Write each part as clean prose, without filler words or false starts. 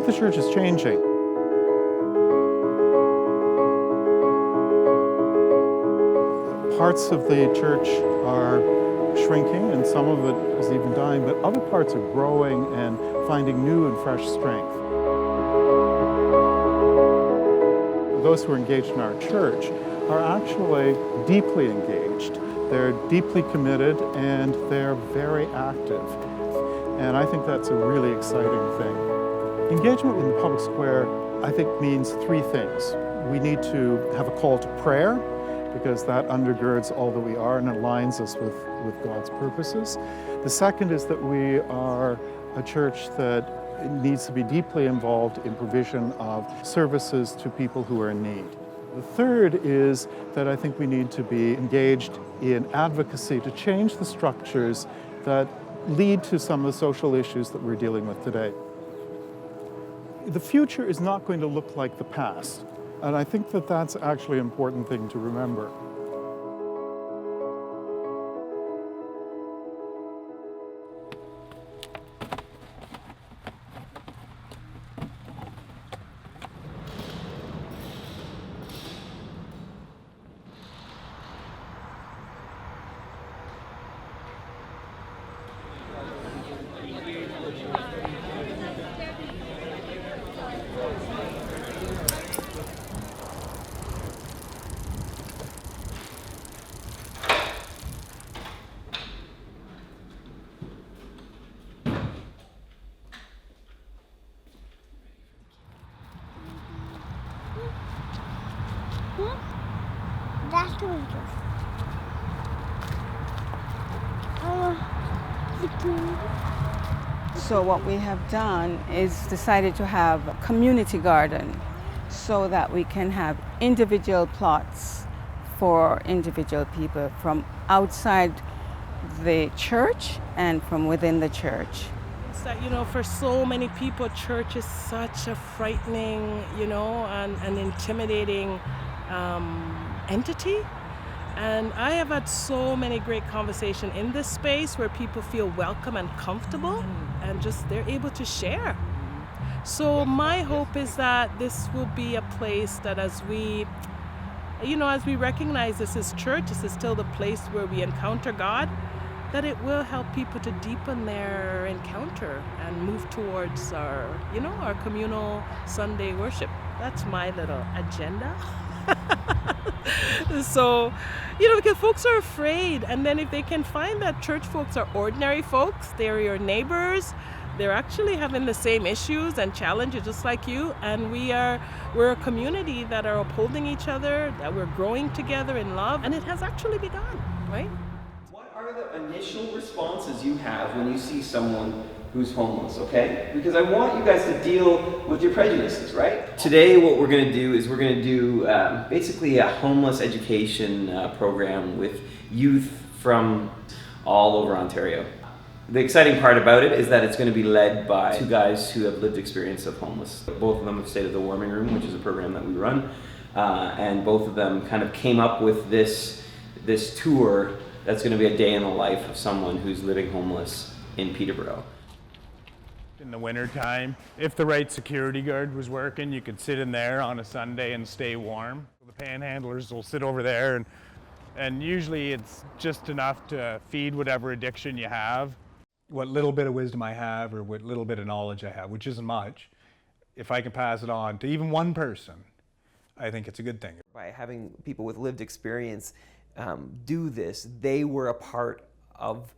think the church is changing. Parts of the church are shrinking, and some of it is even dying, but other parts are growing and finding new and fresh strength. Those who are engaged in our church are actually deeply engaged. They're deeply committed and they're very active. And I think that's a really exciting thing. Engagement in the public square, I think, means three things. We need to have a call to prayer, because that undergirds all that we are and aligns us with God's purposes. The second is that we are a church that needs to be deeply involved in provision of services to people who are in need. The third is that I think we need to be engaged in advocacy to change the structures that lead to some of the social issues that we're dealing with today. The future is not going to look like the past, and I think that that's actually an important thing to remember. So what we have done is decided to have a community garden so that we can have individual plots for individual people from outside the church and from within the church. It's that, for so many people, church is such a frightening, and intimidating entity. And I have had so many great conversations in this space where people feel welcome and comfortable and just they're able to share. So my hope is that this will be a place that as we recognize this as church, this is still the place where we encounter God, that it will help people to deepen their encounter and move towards our communal Sunday worship. That's my little agenda. So, because folks are afraid, and then if they can find that church folks are ordinary folks, they're your neighbors, they're actually having the same issues and challenges just like you, and we're a community that are upholding each other, that we're growing together in love, and it has actually begun, right? What are the initial responses you have when you see someone who's homeless, okay? Because I want you guys to deal with your prejudices, right? Today what we're going to do is we're going to do basically a homeless education program with youth from all over Ontario. The exciting part about it is that it's going to be led by two guys who have lived experience of homeless. Both of them have stayed at the Warming Room, which is a program that we run, and both of them kind of came up with this tour that's going to be a day in the life of someone who's living homeless in Peterborough. In the winter time, if the right security guard was working, you could sit in there on a Sunday and stay warm. The panhandlers will sit over there, and usually it's just enough to feed whatever addiction you have. What little bit of wisdom I have, or what little bit of knowledge I have, which isn't much, if I can pass it on to even one person, I think it's a good thing. By having people with lived experience do this, they were a part of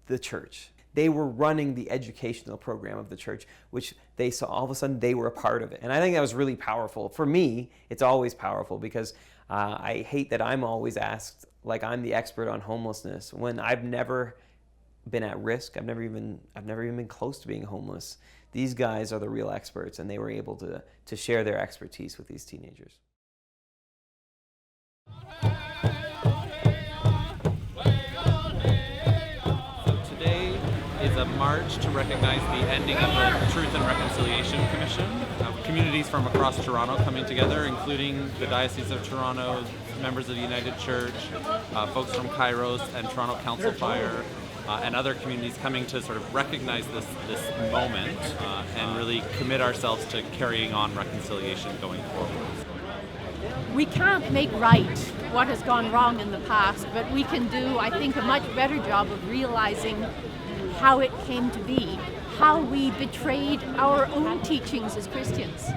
the church. They were running the educational program of the church, which they saw all of a sudden they were a part of it. And I think that was really powerful. For me, it's always powerful because I hate that I'm always asked like I'm the expert on homelessness when I've never been at risk. I've never even been close to being homeless. These guys are the real experts, and they were able to share their expertise with these teenagers. Is a march to recognize the ending of the Truth and Reconciliation Commission. Communities from across Toronto coming together, including the Diocese of Toronto, members of the United Church, folks from Kairos and Toronto Council Fire, and other communities coming to sort of recognize this moment and really commit ourselves to carrying on reconciliation going forward. We can't make right what has gone wrong in the past, but we can do, I think, a much better job of realizing how it came to be, how we betrayed our own teachings as Christians.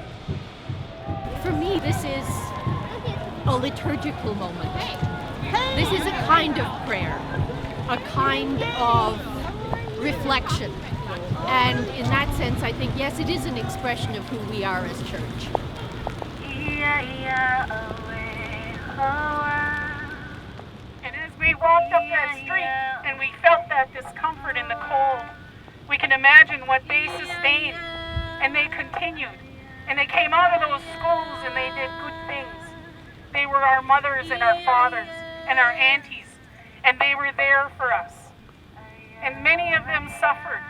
For me, this is a liturgical moment. This is a kind of prayer, a kind of reflection. And in that sense, I think, yes, it is an expression of who we are as church. And as we walked up that street and we felt that discomfort in the cold, we can imagine what they sustained, and they continued. And they came out of those schools and they did good things. They were our mothers and our fathers and our aunties, and they were there for us. And many of them suffered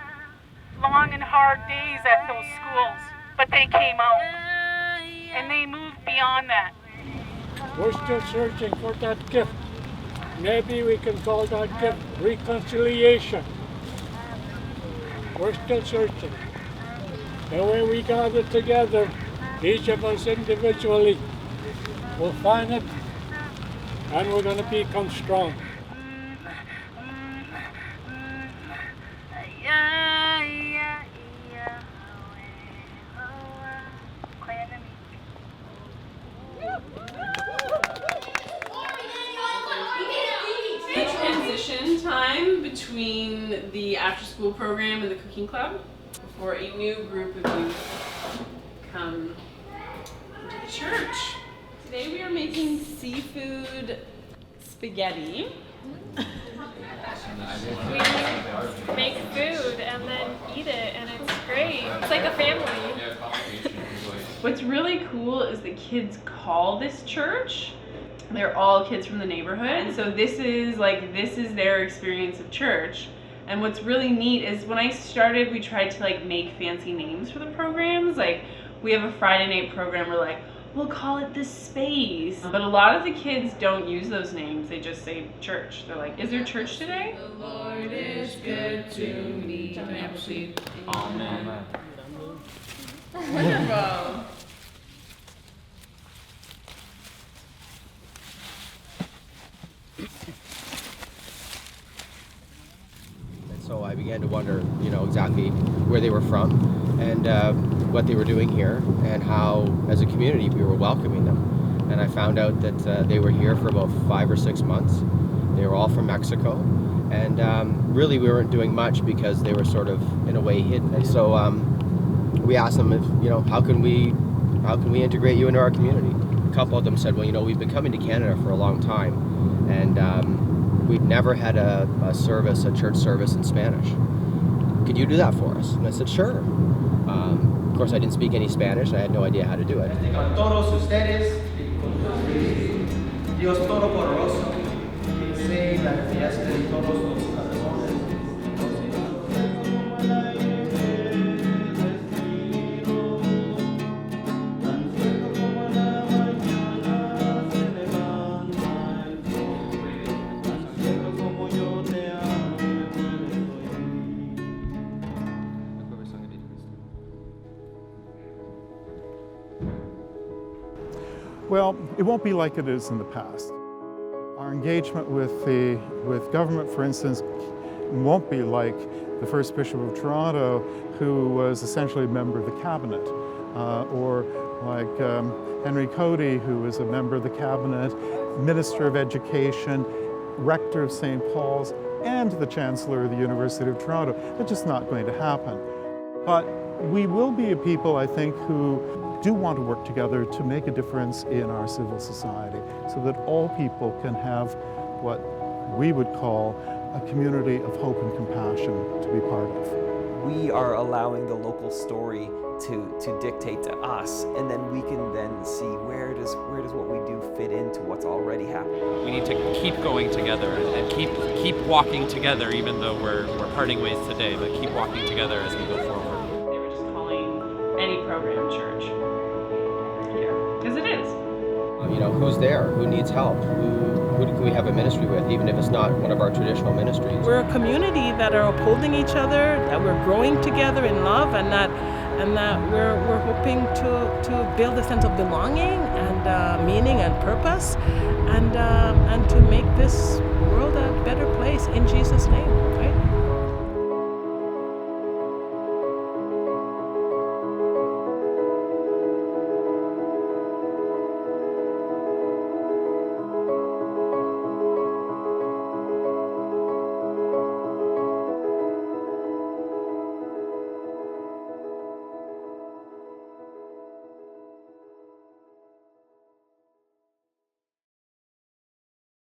long and hard days at those schools, but they came out and they moved beyond that. We're still searching for that gift. Maybe we can call that gift reconciliation. We're still searching. And when we gather together, each of us individually will find it, and we're going to become strong. Transition time between the after-school program and the cooking club before a new group of youth come to the church. Today we are making seafood spaghetti. We make food and then eat it, and it's great. It's like a family. What's really cool is the kids call this church. They're all kids from the neighborhood, so this is their experience of church. And what's really neat is when I started, we tried to make fancy names for the programs. Like, we have a Friday night program, we're like, we'll call it The Space. But a lot of the kids don't use those names, they just say church. They're like, is there church today? The Lord is good to me. Amen. Wonderful. So I began to wonder, exactly where they were from and what they were doing here and how, as a community, we were welcoming them. And I found out that they were here for about 5 or 6 months. They were all from Mexico. And really we weren't doing much because they were sort of, in a way, hidden. And so we asked them, how can we integrate you into our community? A couple of them said, well, we've been coming to Canada for a long time. And we'd never had a church service in Spanish. Could you do that for us? And I said, sure. Of course, I didn't speak any Spanish. I had no idea how to do it. Con todos ustedes, Dios Todopoderoso, que se manifieste en todos los corazones. Well, it won't be like it is in the past. Our engagement with government, for instance, won't be like the first Bishop of Toronto, who was essentially a member of the cabinet, or like Henry Cody, who was a member of the cabinet, Minister of Education, Rector of St. Paul's, and the Chancellor of the University of Toronto. That's just not going to happen. But we will be a people, I think, who do want to work together to make a difference in our civil society so that all people can have what we would call a community of hope and compassion to be part of. We are allowing the local story to dictate to us, and then we can then see where does what we do fit into what's already happening. We need to keep going together and keep walking together, even though we're parting ways today, but keep walking together as we go forward. They were just calling any program church here, because it is. Who's there? Who needs help? Who who can we have a ministry with, even if it's not one of our traditional ministries? We're a community that are upholding each other, that we're growing together in love, and that we're hoping to build a sense of belonging and meaning and purpose, and to make this world a better place in Jesus' name.